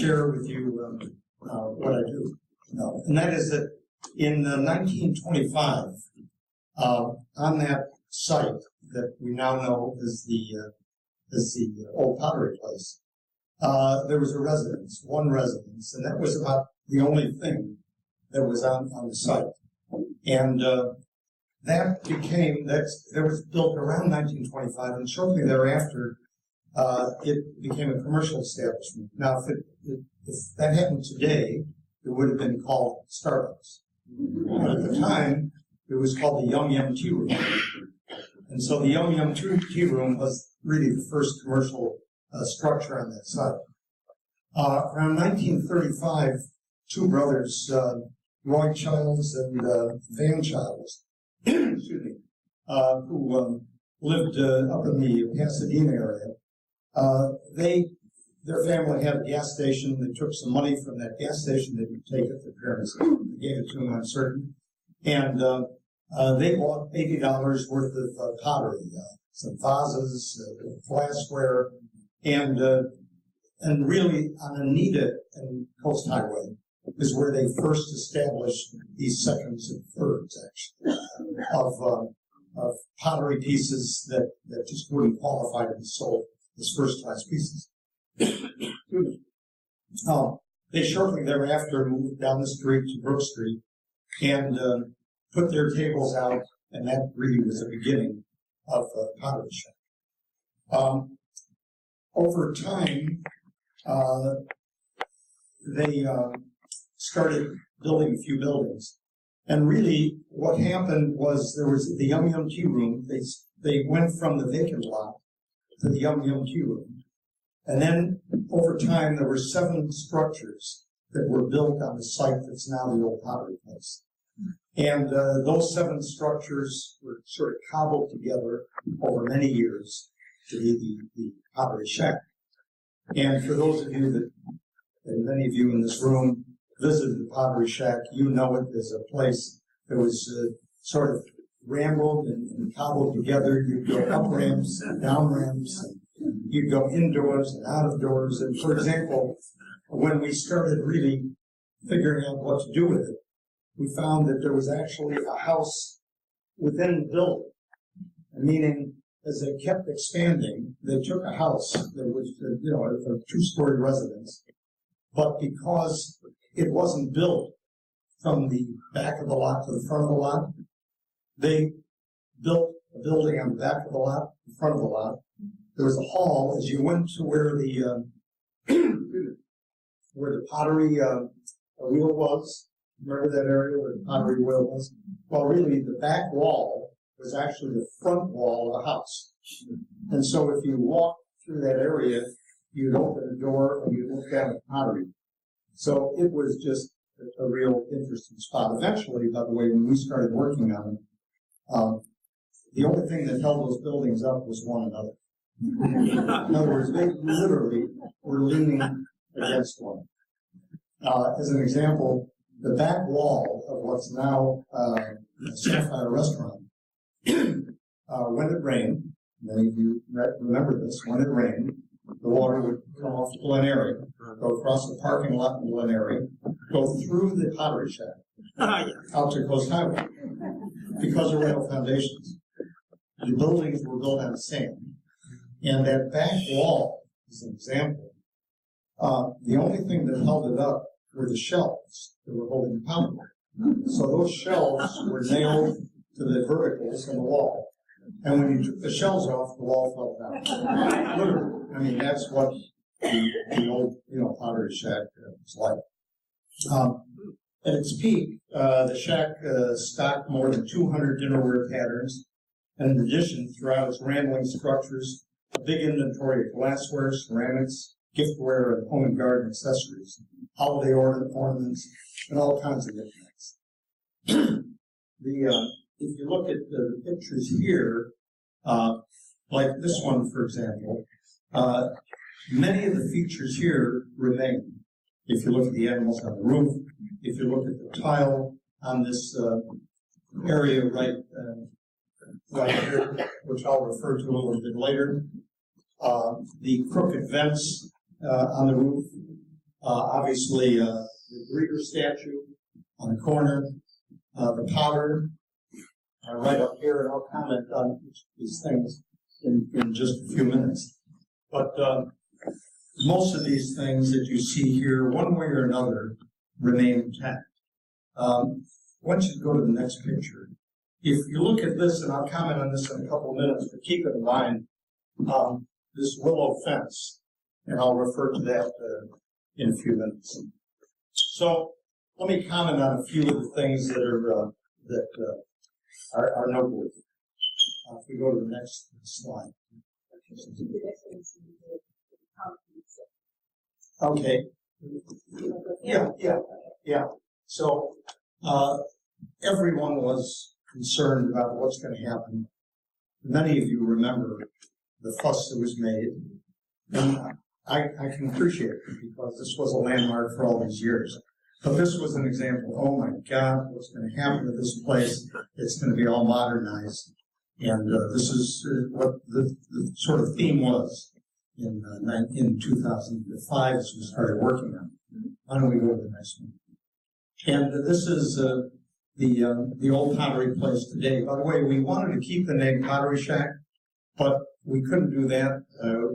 share with you what I do. And that is that in 1925, on that site that we now know as the old pottery place, there was a residence, one residence, and that was about the only thing that was on the site. And that was built around 1925, and shortly thereafter, it became a commercial establishment. Now, if that happened today, it would have been called Starbucks. But at the time, it was called the Yum Yum Tea Room. And so the Yum Yum Tea Room was really the first commercial structure on that site. Around 1935, two brothers, Roy Childs and Van Childs, excuse me, who lived up in the Pasadena area, their family had a gas station. They took some money from that gas station. They didn't take it. Their parents gave it to them, I'm certain. And they bought $80 worth of pottery, some vases, glassware, and really on Anita and Coast Highway is where they first established these seconds and thirds, actually, of pottery pieces that just wouldn't qualify to be sold as first-class pieces. They shortly thereafter moved down the street to Brook Street and put their tables out, and that really was the beginning of Pottery Shack. Over time, they started building a few buildings. And really, what happened was there was the Yum Yum Tea Room. They went from the vacant lot to the Yum Yum Tea Room. And then, over time, there were 7 structures that were built on the site that's now the old pottery place. And those 7 structures were sort of cobbled together over many years to be the Pottery Shack. And for those of you and many of you in this room visited the Pottery Shack, you know it as a place that was sort of rambled and cobbled together. You'd go up ramps and down ramps, and you'd go indoors and out of doors. And for example, when we started really figuring out what to do with it, we found that there was actually a house within the building, meaning as they kept expanding, they took a house that was, a 2-story residence, but because it wasn't built from the back of the lot to the front of the lot, they built a building on the back of the lot, in front of the lot. There was a hall as you went to where the pottery wheel was. Remember that area where the pottery wheel was? Well, really, the back wall was actually the front wall of the house. And so if you walked through that area, you'd open a door and you'd look down at pottery. So it was just a real interesting spot. Eventually, by the way, when we started working on it, the only thing that held those buildings up was one another. In other words, they literally were leaning against one. As an example, the back wall of what's now a Sapphire restaurant, when it rained, many of you remember this, when it rained, the water would come off to Glen Eyrie, go across the parking lot in Glen Eyrie, go through the Pottery Shack, out to Coast Highway, because there were no foundations. The buildings were built on sand. And that back wall, as an example, the only thing that held it up were the shelves that were holding the pottery. So those shelves were nailed to the verticals in the wall. And when you took the shelves off, the wall fell down. Literally. I mean, that's what the old, Pottery Shack was like. At its peak, the shack stocked more than 200 dinnerware patterns. And in addition, throughout its rambling structures, a big inventory of glassware, ceramics, giftware, and home and garden accessories, holiday ornaments, and all kinds of knickknacks. If you look at the pictures here, like this one, for example, many of the features here remain. If you look at the animals on the roof, if you look at the tile on this area right here, which I'll refer to a little bit later, the crooked vents on the roof, Obviously, the Grieger statue on the corner, the powder right up here, and I'll comment on each of these things in just a few minutes. But most of these things that you see here, one way or another, remain intact. I want you to go to the next picture. If you look at this, and I'll comment on this in a couple of minutes, but keep in mind this willow fence, and I'll refer to that in a few minutes. So let me comment on a few of the things that are noteworthy. If we go to the next slide. Okay. Yeah. So everyone was concerned about what's going to happen. Many of you remember the fuss that was made, and I can appreciate it because this was a landmark for all these years. But this was an example. Oh my God, what's going to happen to this place? It's going to be all modernized, and this is what the sort of theme was in 2005 as we started working on it. Why don't we go to the next one? And this is the old pottery place today. By the way, we wanted to keep the name Pottery Shack, but we couldn't do that.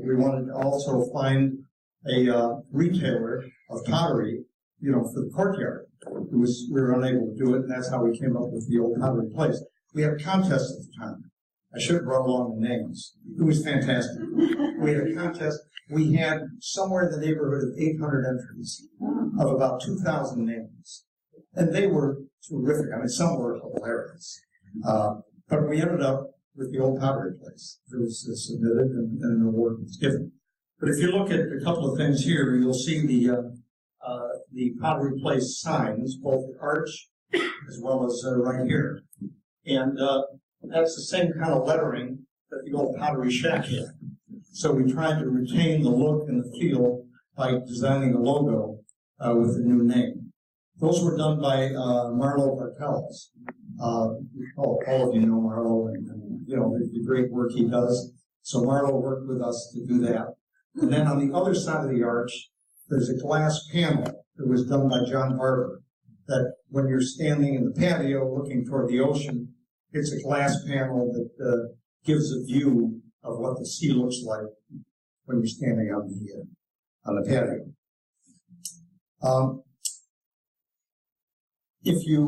We wanted to also find a retailer of pottery, for the courtyard. We were unable to do it, and that's how we came up with the old pottery place. We had a contest at the time. I should have brought along the names. It was fantastic. We had a contest. We had somewhere in the neighborhood of 800 entries of about 2,000 names. And they were terrific. I mean, some were hilarious. But we ended up with the old pottery place. It was submitted and an award was given. But if you look at a couple of things here, you'll see the pottery place signs, both the arch as well as right here. And that's the same kind of lettering that the old Pottery Shack had. So we tried to retain the look and the feel by designing a logo with a new name. Those were done by Marlo Bartels. All of you know Marlo and the great work he does. So Marlo worked with us to do that. And then on the other side of the arch, there's a glass panel that was done by John Barber, that when you're standing in the patio looking toward the ocean, it's a glass panel that gives a view of what the sea looks like when you're standing on the patio. If you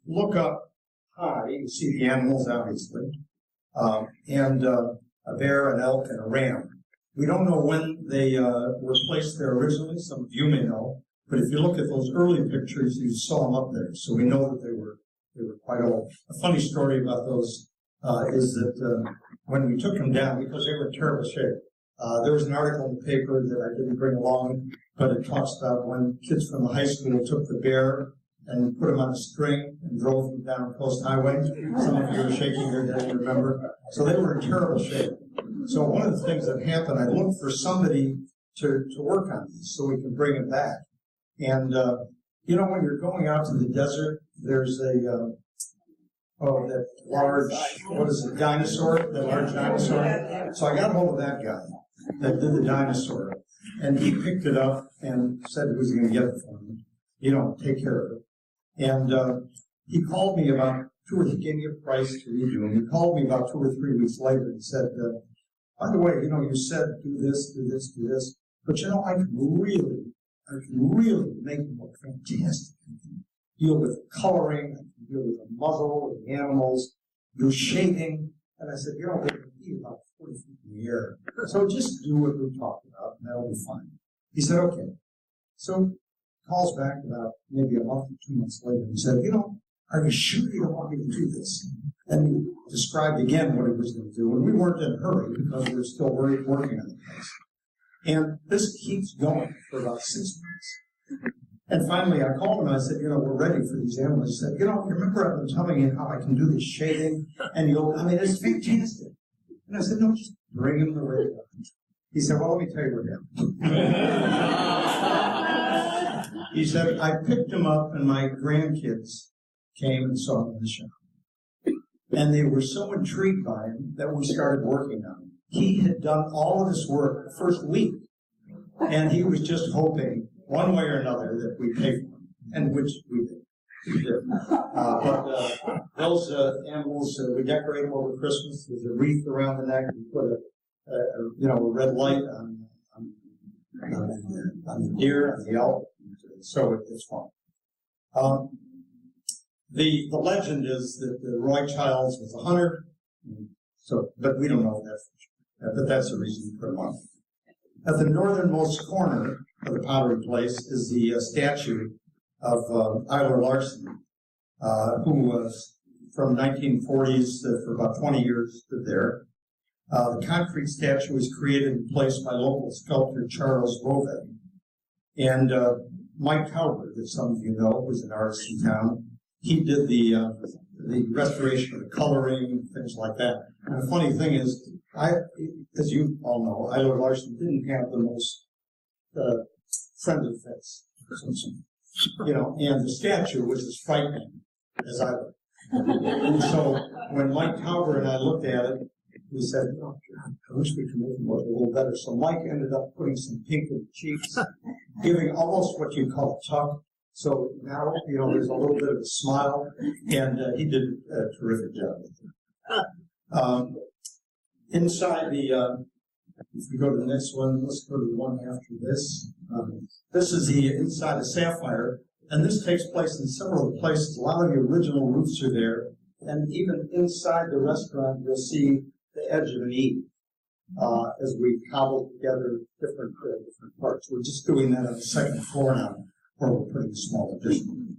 look up high, you see the animals, obviously, and a bear, an elk, and a ram. We don't know when they were placed there originally. Some of you may know. But if you look at those early pictures, you saw them up there. So we know that they were quite old. A funny story about those is that when we took them down, because they were in terrible shape, there was an article in the paper that I didn't bring along, but it talks about when kids from the high school took the bear and put him on a string and drove him down Coast Highway. Some of you are shaking your head, remember? So they were in terrible shape. So one of the things that happened, I looked for somebody to work on these so we can bring it back. And, when you're going out to the desert, there's that large, dinosaur, that large dinosaur. So I got hold of that guy that did the dinosaur, and he picked it up and said he was going to get it for me. Take care of it. And he called me he gave me a price to redo, and he called me about 2 or 3 weeks later and said, by the way, you said do this, but I can really make them look fantastic. I can deal with coloring, I can deal with the muzzle, with the animals, do shading. And I said, they're going to be about 40 feet in the air. So just do what we talked about, and that'll be fine. He said, okay. So calls back about maybe a month or 2 months later and said, are you sure you don't want me to do this? And he described again what he was going to do. And we weren't in a hurry because we were still working on the place. And this keeps going for about 6 months. And finally, I called him and I said, we're ready for these animals. He said, remember I've been telling you how I can do this shading? And it's fantastic. And I said, no, just bring him the way they are. He said, well, let me tell you what happened. He said, I picked him up and my grandkids came and saw him in the shop. And they were so intrigued by him that we started working on him. He had done all of this work the first week, and he was just hoping one way or another that we pay for, and which we did. But those animals, we decorate them over Christmas. There's a wreath around the neck. We put a red light on the deer and the elk, so it's fun. The legend is that Roy Childs was a hunter, but we don't know that. But that's the reason we put him on. At the northernmost corner of the pottery place is the statue of Eiler Larson, who was from 1940s for about 20 years stood there. The concrete statue was created and placed by local sculptor Charles Rovek. And Mike Cowper, that some of you know, who's an artist in town, he did the restoration of the coloring, things like that. And the funny thing is, as you all know, Eiler Larson didn't have the most friendly face. And the statue was as frightening as I would. And so when Mike Cowper and I looked at it, we said, oh, God, I wish we could make him look a little better. So Mike ended up putting some pink in the cheeks, giving almost what you call a tuck. So now, there's a little bit of a smile, and he did a terrific job with it. Inside if we go to the next one, let's go to the one after this. This is the inside of Sapphire, and this takes place in several places. A lot of the original roofs are there, and even inside the restaurant, you'll see the edge of an E as we cobble together different parts. We're just doing that on the second floor now, where we're putting a small addition.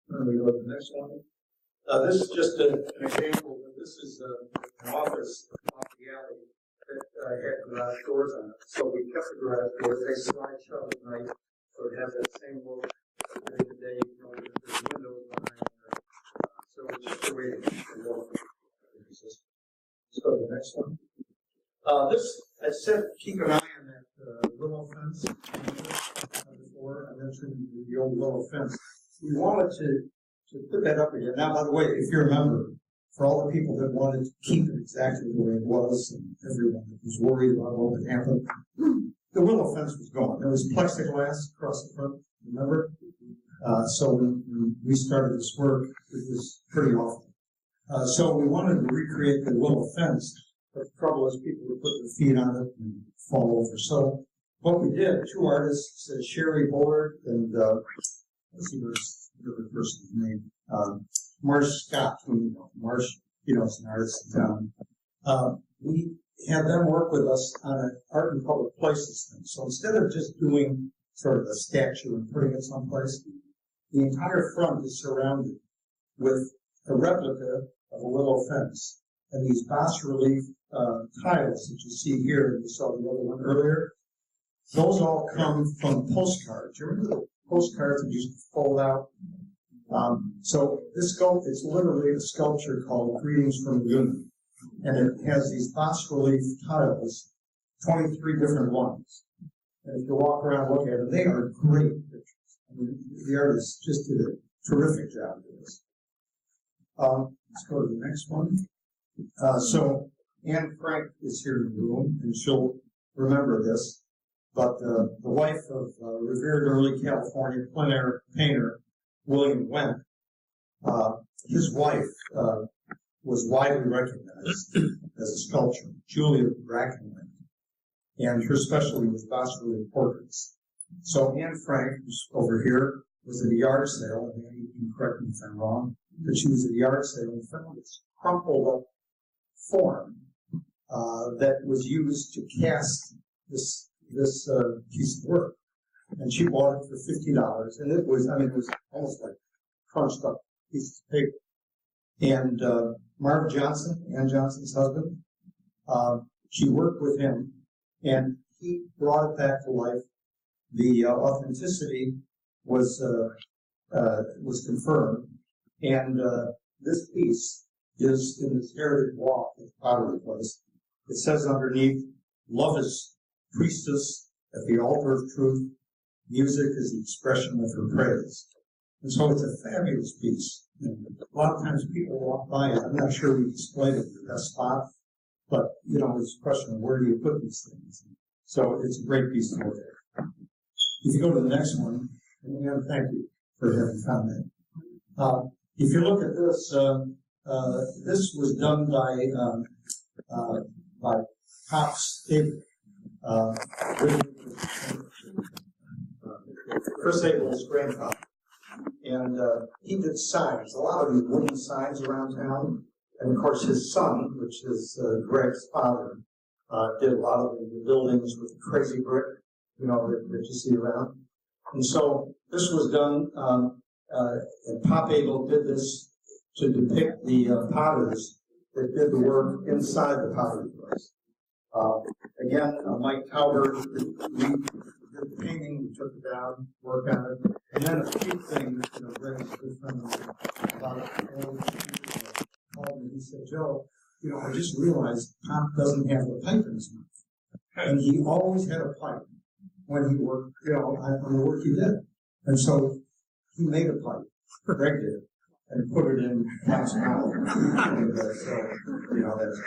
When we go to the next one. This is just an example. This is an office off the alley that had garage doors on it. So we kept the garage doors. They slide shut at night, so it has that same look during the day. There's windows behind there. So it's just a way to go. Let's go to the next one. This, I said, keep an eye on that willow fence. Before I mentioned the old willow fence. We wanted to put that up again. Now, by the way, if you remember, for all the people that wanted to keep it exactly the way it was, and everyone that was worried about what would happen, the willow fence was gone. There was plexiglass across the front, remember? So when we started this work, it was pretty awful. So we wanted to recreate the willow fence, but the trouble is people would put their feet on it and fall over. So what we did, two artists, Sherry Bullard and let's see the other person's name, Marsh Scott, who you know, Marsh, is an artist in town. We had them work with us on an art and public places thing. So instead of just doing sort of a statue and putting it someplace, the entire front is surrounded with a replica of a willow fence. And these bas-relief tiles that you see here, and you saw the other one earlier, those all come from postcards. You remember the postcards that used to fold out? So this is literally a sculpture called Greetings from Laguna. And it has these bas-relief tiles, 23 different ones. And if you walk around and look at them, they are great pictures. I mean, the artist just did a terrific job with this. Let's go to the next one. So Anne Frank is here in the room, and she'll remember this. But the wife of revered early California plein air painter William Wendt, his wife was widely recognized as a sculptor, Julia Brackenland, and her specialty was bas-relief portraits. So Anne Frank, who's over here, was at a yard sale, and you can correct me if I'm wrong, but she was at a yard sale and found this crumpled up form that was used to cast this piece of work. And she bought it for $50, and it was almost like crunched up pieces of paper. And Marv Johnson, Ann Johnson's husband, she worked with him, and he brought it back to life. The authenticity was confirmed, and this piece is in this heritage walk at the Pottery Place. It says underneath, "Love is priestess at the altar of truth. Music is the expression of her praise." And so it's a fabulous piece. And a lot of times people walk by it. I'm not sure we displayed it in the best spot, but, you know, it's a question of where do you put these things. So it's a great piece to look at. If you go to the next one, and again, thank you for having found that. If you look at this, this was done by Pops Abel. Chris Abel's grandfather. And he did signs, a lot of these wooden signs around town. And of course his son, which is Greg's father, did a lot of the buildings with crazy brick, you know, that you see around. And so this was done, and Pop Abel did this to depict the potters that did the work inside the pottery place. Again, Mike Tauber, we did the painting, we took it down, worked on it. And then a few things, you know, Greg's good friend about it, called me, he said, Joe, you know, I just realized Pop doesn't have a pipe in his mouth. And he always had a pipe when he worked, you know, on the work he did. And so he made a pipe, Greg did, and put it in Pop's mouth. And so, you know, that's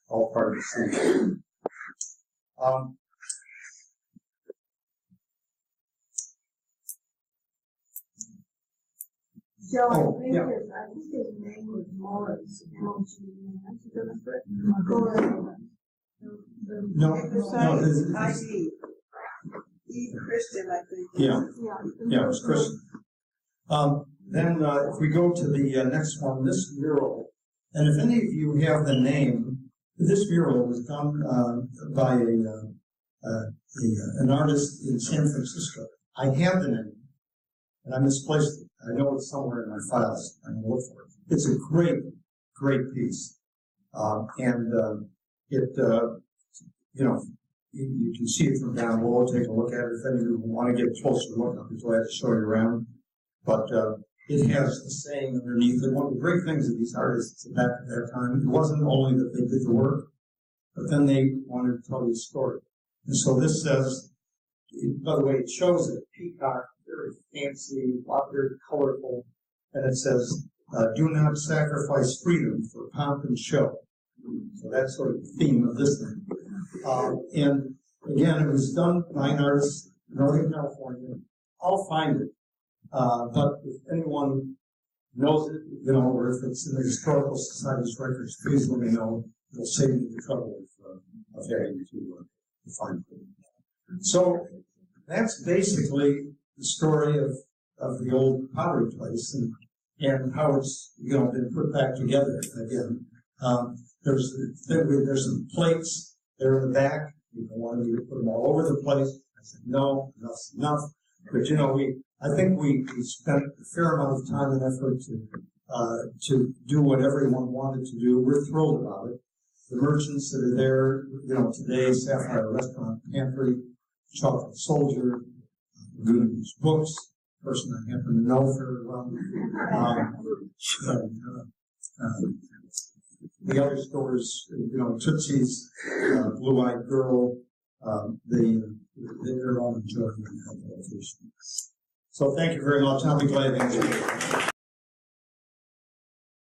all part of the scene. Joe, I think yeah. I think his name was Morris. No, I.E. Christian, I think. Yeah, it was Christian. Then if we go to the next one, this mural, and if any of you have the name, this mural was done by an artist in San Francisco. I have the name, and I misplaced it. I know it's somewhere in my files. I'm going to look for it. It's a great, great piece. You know, you can see it from down below. Take a look at it. If any of you want to get a closer look, I'll be glad to show you around. But it has the saying underneath it. One of the great things of these artists back at that time, it wasn't only that they did the work, but then they wanted to tell you a story. And so this says, by the way, it shows a peacock, very fancy, very colorful, and it says, do not sacrifice freedom for pomp and show. So that's sort of the theme of this thing. And again, it was done by an artist in Northern California. I'll find it. But if anyone knows it, you know, or if it's in the Historical Society's records, please let me know. It'll save me the trouble of having to find it. So that's basically the story of the old pottery place and how it's, you know, been put back together again. There's some plates there in the back. People wanted me to put them all over the place. I said, no, enough's enough. But, you know, I think we spent a fair amount of time and effort to do what everyone wanted to do. We're thrilled about it. The merchants that are there, you know, today, Sapphire Restaurant, Pantry, Chocolate Soldier, Laguna Books, person I happen to know very well. The other stores, you know, Tootsie's, Blue Eyed Girl, they're all enjoying the location. So thank you very much. I'll be glad to answer.